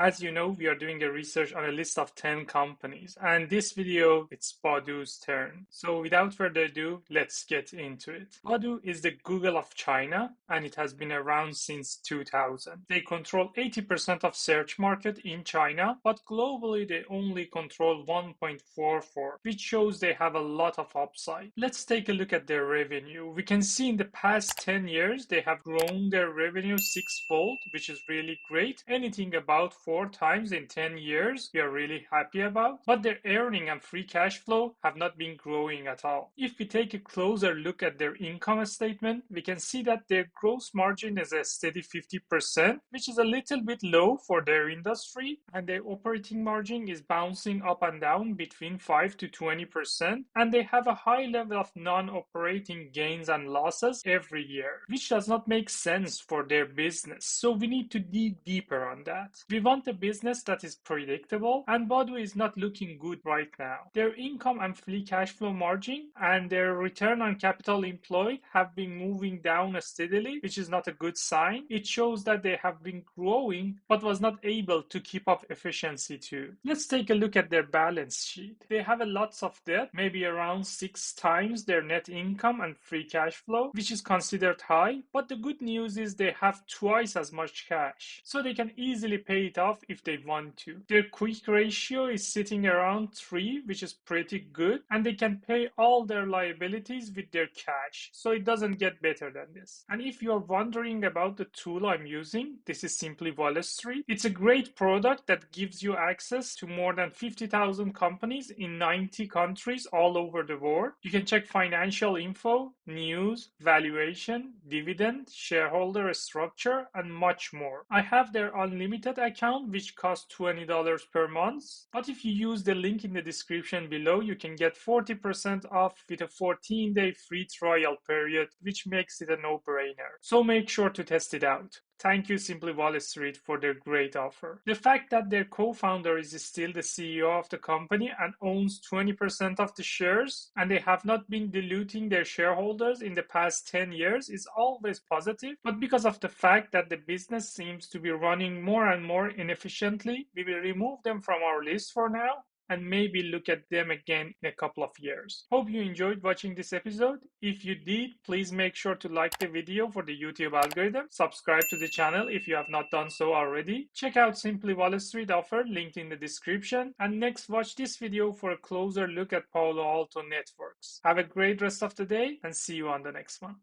As you know, we are doing a research on a list of 10 companies, and this video, it's Baidu's turn. So without further ado, let's get into it. Baidu is the Google of China, and it has been around since 2000. They control 80% of search market in China, but globally they only control 1.44, which shows they have a lot of upside. Let's take a look at their revenue. We can see in the past 10 years, they have grown their revenue sixfold, which is really great. Anything about 4 times in 10 years, we are really happy about. But their earning and free cash flow have not been growing at all. If we take a closer look at their income statement, we can see that their gross margin is a steady 50%, which is a little bit low for their industry, and their operating margin is bouncing up and down between 5 to 20%, and they have a high level of non-operating gains and losses every year, which does not make sense for their business. So we need to dig deeper on that. We want a business that is predictable, and Baidu is not looking good right now. Their income and free cash flow margin and their return on capital employed have been moving down steadily, which is not a good sign. It shows that they have been growing but was not able to keep up efficiency too. Let's take a look at their balance sheet. They have a lots of debt, maybe around 6 times their net income and free cash flow, which is considered high, but the good news is they have twice as much cash, so they can easily pay it off if they want to. Their quick ratio is sitting around 3, which is pretty good, and they can pay all their liabilities with their cash, so it doesn't get better than this. And if you're wondering about the tool I'm using, this is Simply Wall Street. It's a great product that gives you access to more than 50,000 companies in 90 countries all over the world. You can check financial info, news, valuation, dividend, shareholder structure, and much more. I have their unlimited account, which costs $20 per month, but if you use the link in the description below, you can get 40% off with a 14-day free trial period, which makes it a no-brainer. So make sure to test it out. Thank you, Simply Wall Street, for their great offer. The fact that their co-founder is still the CEO of the company and owns 20% of the shares, and they have not been diluting their shareholders in the past 10 years is always positive. But because of the fact that the business seems to be running more and more inefficiently, we will remove them from our list for now and maybe look at them again in a couple of years. Hope you enjoyed watching this episode. If you did, please make sure to like the video for the YouTube algorithm, subscribe to the channel if you have not done so already, check out Simply Wall Street offer linked in the description, and next watch this video for a closer look at Palo Alto Networks. Have a great rest of the day and see you on the next one.